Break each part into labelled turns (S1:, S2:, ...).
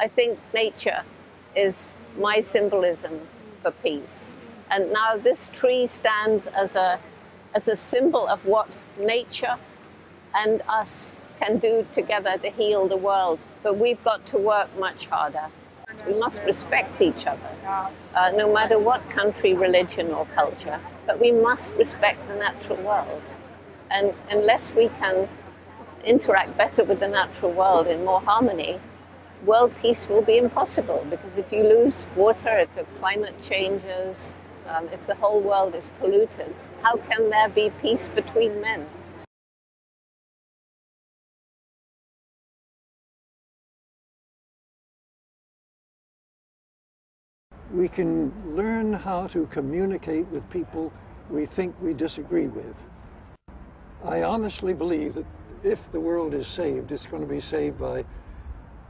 S1: I think nature is my symbolism for peace. And now this tree stands as a symbol of what nature and us can do together to heal the world. But we've got to work much harder. We must respect each other, no matter what country, religion, or culture. But we must respect the natural world. And unless we can interact better with the natural world in more harmony, world peace will be impossible. Because if you lose water, if the climate changes, if the whole world is polluted, how can there be peace between men?
S2: We can learn how to communicate with people we think we disagree with. I honestly believe that if the world is saved, it's going to be saved by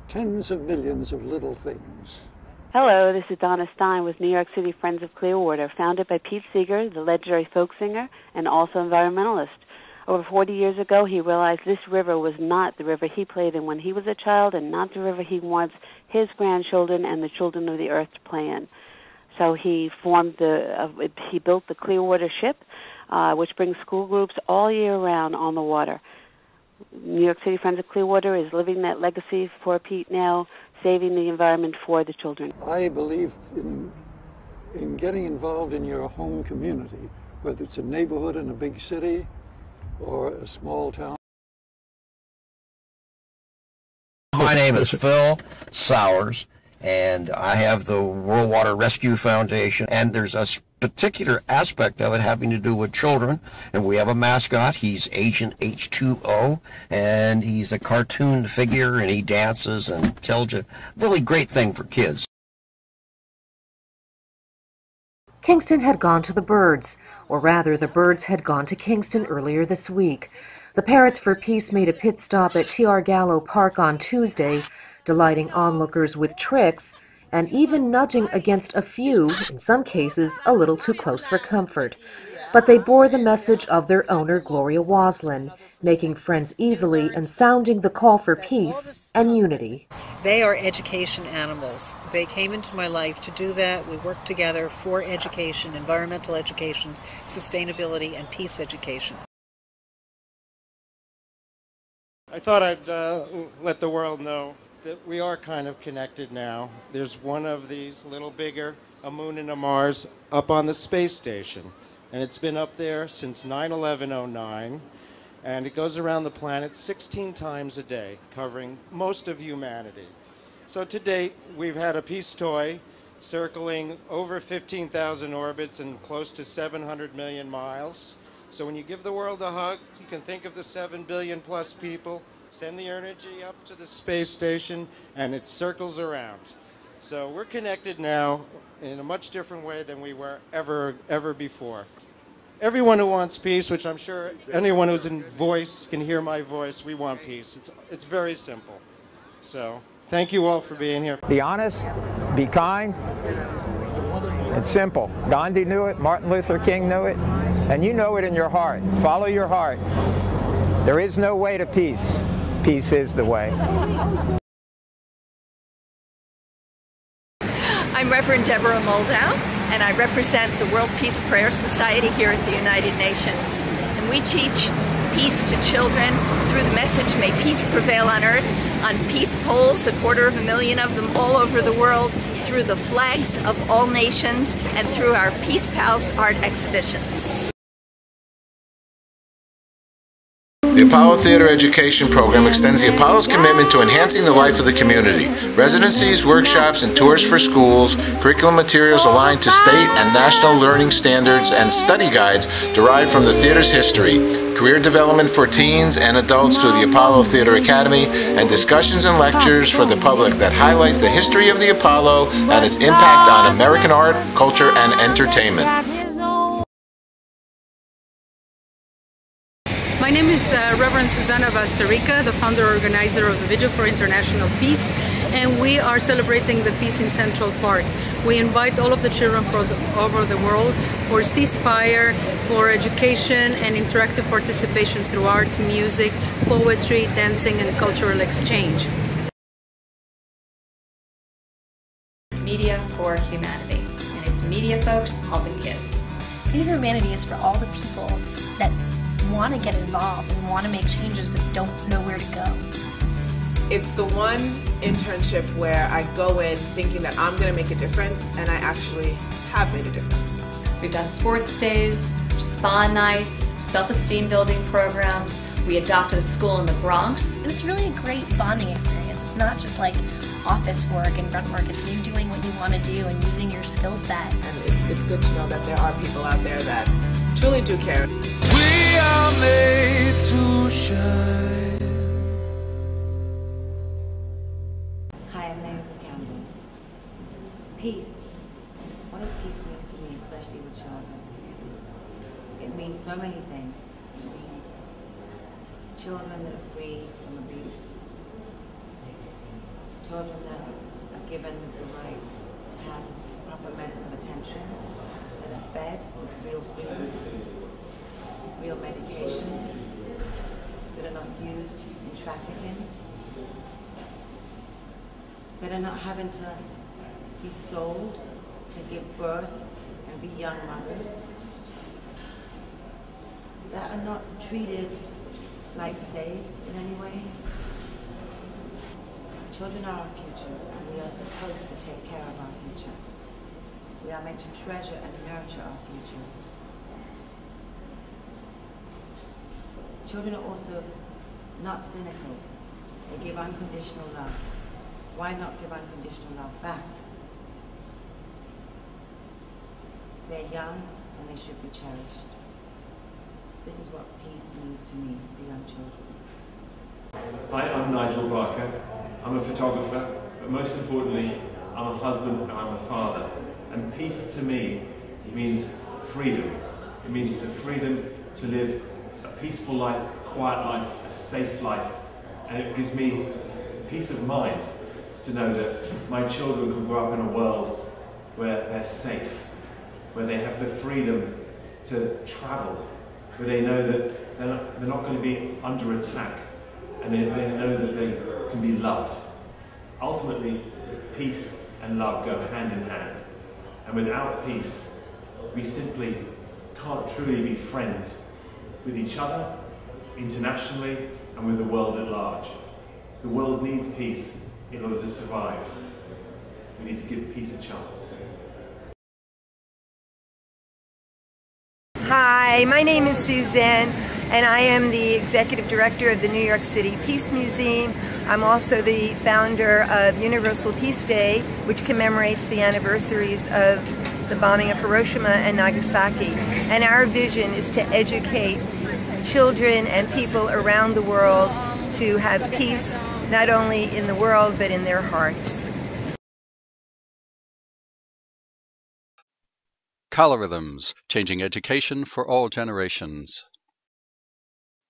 S2: tens of millions of little things.
S3: Hello, this is Donna Stein with New York City Friends of Clearwater, founded by Pete Seeger, the legendary folk singer and also environmentalist. Over 40 years ago, he realized this river was not the river he played in when he was a child and not the river he wants his grandchildren and the children of the earth to play in. So he he built the Clearwater ship, which brings school groups all year round on the water. New York City Friends of Clearwater is living that legacy for Pete now, saving the environment for the children.
S2: I believe in getting involved in your home community, whether it's a neighborhood in a big city or a small town.
S4: My name is Phil Sowers, and I have the World Water Rescue Foundation, and there's a particular aspect of it having to do with children, and we have a mascot. He's Agent H2O, and he's a cartoon figure, and he dances and tells you really great thing for kids.
S5: Kingston had gone to the birds, or rather the birds had gone to Kingston earlier this week. The Parrots for Peace made a pit stop at T.R. Gallo Park on Tuesday, delighting onlookers with tricks and even nudging against a few, in some cases, a little too close for comfort. But they bore the message of their owner, Gloria Waslin, making friends easily and sounding the call for peace and unity.
S6: They are education animals. They came into my life to do that. We work together for education, environmental education, sustainability, and peace education.
S7: I thought I'd let the world know that we are kind of connected now. There's one of these, a little bigger, a moon and a Mars, up on the space station. And it's been up there since 9/11/09. And it goes around the planet 16 times a day, covering most of humanity. So to date, we've had a peace toy circling over 15,000 orbits and close to 700 million miles. So when you give the world a hug, you can think of the 7 billion plus people, send the energy up to the space station, and it circles around. So we're connected now in a much different way than we were ever before. Everyone who wants peace, which I'm sure anyone who's in voice can hear my voice, we want peace. It's very simple. So thank you all for being here.
S8: Be honest, be kind. It's simple. Gandhi knew it, Martin Luther King knew it, and you know it in your heart. Follow your heart. There is no way to peace. Peace is the way.
S9: I'm Reverend Deborah Moldow, and I represent the World Peace Prayer Society here at the United Nations. And we teach peace to children through the message, may peace prevail on earth, on peace poles, 250,000 of them all over the world, through the flags of all nations, and through our Peace Pals art exhibition.
S10: The Apollo Theater Education Program extends the Apollo's commitment to enhancing the life of the community. Residencies, workshops, and tours for schools, curriculum materials aligned to state and national learning standards, and study guides derived from the theater's history, career development for teens and adults through the Apollo Theater Academy, and discussions and lectures for the public that highlight the history of the Apollo and its impact on American art, culture, and entertainment.
S11: My name is Reverend Susana Bastarrica, the founder-organizer of the Vigil for International Peace, and we are celebrating the peace in Central Park. We invite all of the children from over the world for ceasefire, for education and interactive participation through art, music, poetry, dancing, and cultural exchange.
S12: Media for Humanity. And it's media folks helping kids.
S13: Media for Humanity is for all the people that want to get involved and want to make changes but don't know where to go.
S14: It's the one internship where I go in thinking that I'm going to make a difference, and I actually have made a difference.
S12: We've done sports days, spa nights, self-esteem building programs. We adopted a school in the Bronx.
S13: And it's really a great bonding experience. It's not just like office work and grunt work. It's you doing what you want to do and using your skill set.
S14: And it's good to know that there are people out there that truly do care.
S15: We are made to shine.
S16: Peace. What does peace mean for me, especially with children? It means so many things. It means children that are free from abuse, children that are given the right to have proper medical attention, that are fed with real food, real medication, that are not used in trafficking, that are not having to be sold to give birth and be young mothers, that are not treated like slaves in any way. Children are our future, and we are supposed to take care of our future. We are meant to treasure and nurture our future. Children are also not cynical. They give unconditional love. Why not give unconditional love back? They're young and they should be cherished. This is what peace means to me for young children.
S17: Hi, I'm Nigel Barker. I'm a photographer, but most importantly, I'm a husband and I'm a father. And peace to me means freedom. It means the freedom to live a peaceful life, a quiet life, a safe life. And it gives me peace of mind to know that my children can grow up in a world where they're safe, where they have the freedom to travel, where they know that they're not going to be under attack, and they know that they can be loved. Ultimately, peace and love go hand in hand. And without peace, we simply can't truly be friends with each other, internationally, and with the world at large. The world needs peace in order to survive. We need to give peace a chance.
S18: Hi, my name is Suzanne, and I am the Executive Director of the New York City Peace Museum. I'm also the founder of Universal Peace Day, which commemorates the anniversaries of the bombing of Hiroshima and Nagasaki. And our vision is to educate children and people around the world to have peace, not only in the world, but in their hearts.
S19: Colorisms, changing education for all generations.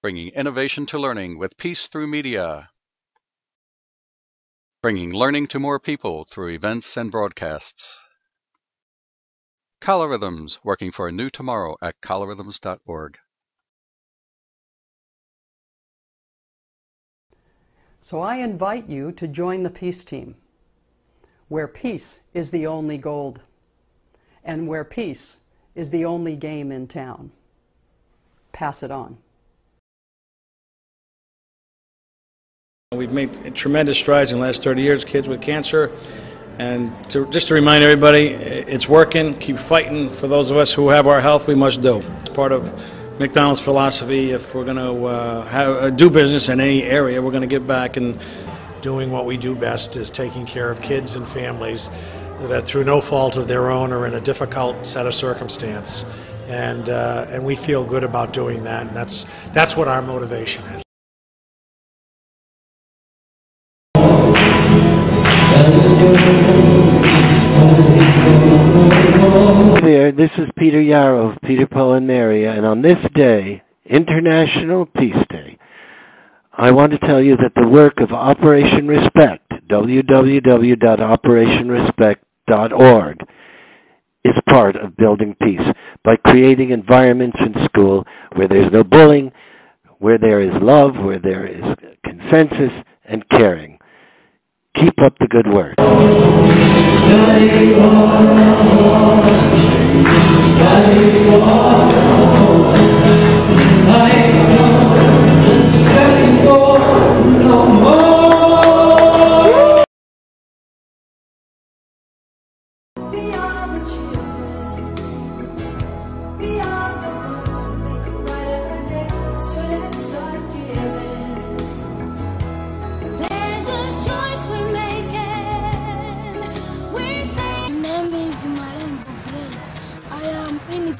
S19: Bringing innovation to learning with peace through media. Bringing learning to more people through events and broadcasts. Colorisms, working for a new tomorrow at colorisms.org.
S20: So I invite you to join the peace team, where peace is the only gold, and where peace is the only game in town. Pass it on.
S21: We've made tremendous strides in the last 30 years, kids with cancer. And just to remind everybody, it's working. Keep fighting. For those of us who have our health, we must do. It's part of McDonald's philosophy. If we're going to do business in any area, we're going to give back. And
S22: doing what we do best is taking care of kids and families that through no fault of their own are in a difficult set of circumstance. And we feel good about doing that. And that's what our motivation is.
S23: Hey there, this is Peter Yarrow of Peter, Paul, and Maria, and on this day, International Peace Day, I want to tell you that the work of Operation Respect, www.operationrespect.org, is part of building peace by creating environments in school where there's no bullying, where there is love, where there is consensus and caring. Keep up the good work.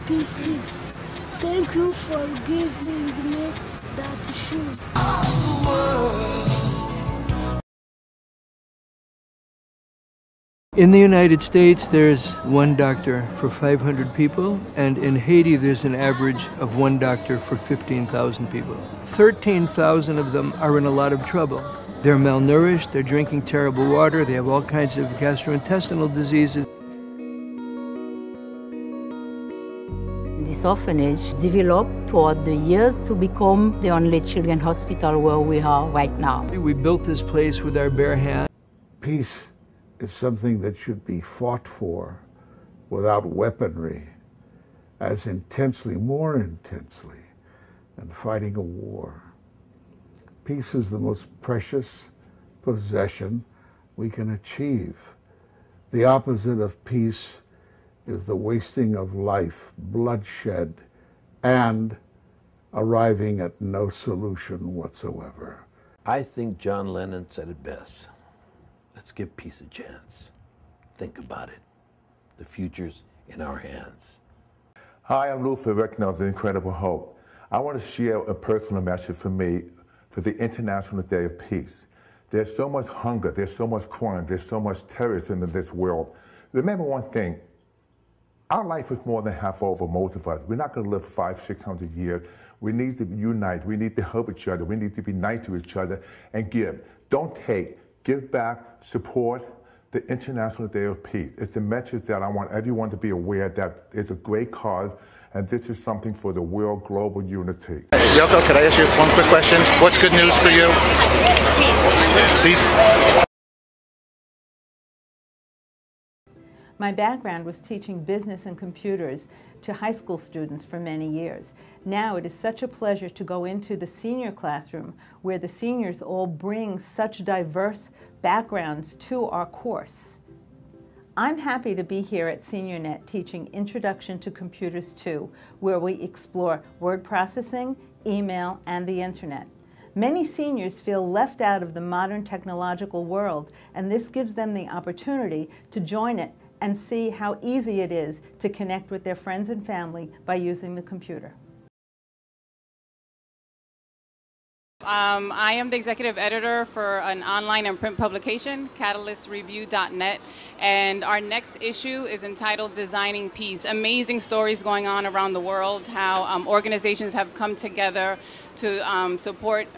S1: P6. Thank you for giving me that shoes.
S2: In the United States, there's one doctor for 500 people, and in Haiti, there's an average of one doctor for 15,000 people. 13,000 of them are in a lot of trouble. They're malnourished, they're drinking terrible water, they have all kinds of gastrointestinal diseases.
S3: This orphanage developed throughout the years to become the only children's hospital where we are right now.
S2: We built this place with our bare hands.
S24: Peace is something that should be fought for without weaponry, as intensely, more intensely, than fighting a war. Peace is the most precious possession we can achieve. The opposite of peace is the wasting of life, bloodshed, and arriving at no solution whatsoever.
S25: I think John Lennon said it best. Let's give peace a chance. Think about it. The future's in our hands.
S26: Hi, I'm Luther Reckner of The Incredible Hope. I want to share a personal message for me for the International Day of Peace. There's so much hunger, there's so much crime, there's so much terrorism in this world. Remember one thing, our life is more than half over, most of us. We're not going to live 500, 600 years. We need to unite, we need to help each other, we need to be nice to each other and give. Don't take, give back, support the International Day of Peace. It's a message that I want everyone to be aware that it's a great cause, and this is something for the world global unity.
S27: Yoko, could I ask you one quick question? What's good news for you? Peace. Peace.
S28: My background was teaching business and computers to high school students for many years. Now it is such a pleasure to go into the senior classroom where the seniors all bring such diverse backgrounds to our course. I'm happy to be here at SeniorNet teaching Introduction to Computers 2, where we explore word processing, email, and the internet. Many seniors feel left out of the modern technological world, and this gives them the opportunity to join it and see how easy it is to connect with their friends and family by using the computer.
S29: I am the executive editor for an online and print publication, catalystreview.net, and our next issue is entitled Designing Peace. Amazing stories going on around the world, how organizations have come together to support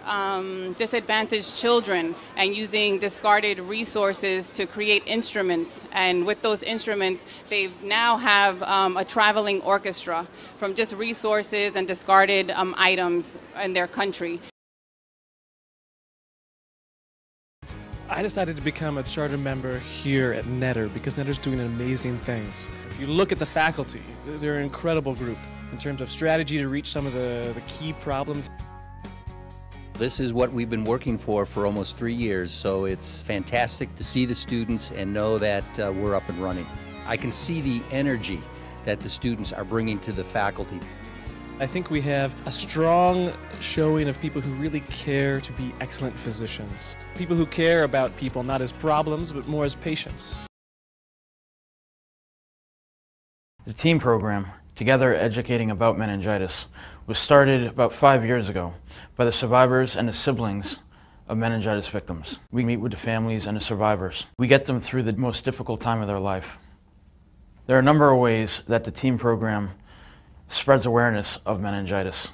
S29: disadvantaged children and using discarded resources to create instruments. And with those instruments, they now have a traveling orchestra from just resources and discarded items in their country.
S30: I decided to become a charter member here at Netter because Netter's doing amazing things. If you look at the faculty, they're an incredible group in terms of strategy to reach some of the key problems.
S31: This is what we've been working for almost 3 years, so it's fantastic to see the students and know that we're up and running. I can see the energy that the students are bringing to the faculty.
S30: I think we have a strong showing of people who really care to be excellent physicians. People who care about people not as problems, but more as patients.
S32: The team program, Together Educating About Meningitis, was started about 5 years ago by the survivors and the siblings of meningitis victims. We meet with the families and the survivors. We get them through the most difficult time of their life. There are a number of ways that the team program spreads awareness of meningitis.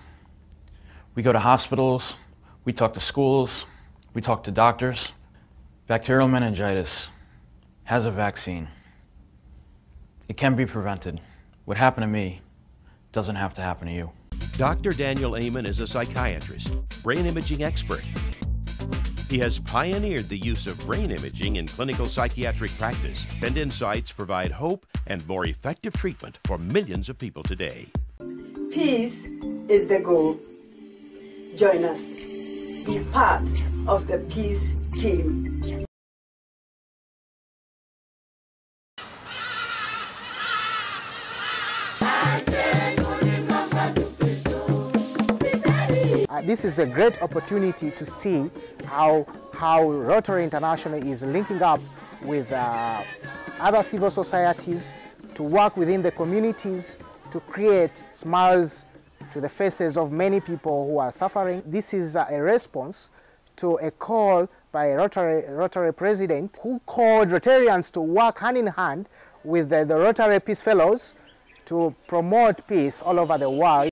S32: We go to hospitals, we talk to schools, we talk to doctors. Bacterial meningitis has a vaccine. It can be prevented. What happened to me doesn't have to happen to you.
S33: Dr. Daniel Amen is a psychiatrist, brain imaging expert.
S4: He has pioneered the use of brain imaging in clinical psychiatric practice, and insights provide hope and more effective treatment for millions of people today.
S5: Peace is the goal. Join us. Be part of the peace team.
S6: This is a great opportunity to see how Rotary International is linking up with other civil societies to work within the communities to create smiles to the faces of many people who are suffering. This is a response to a call by a Rotary president who called Rotarians to work hand in hand with the Rotary Peace Fellows to promote peace all over the world.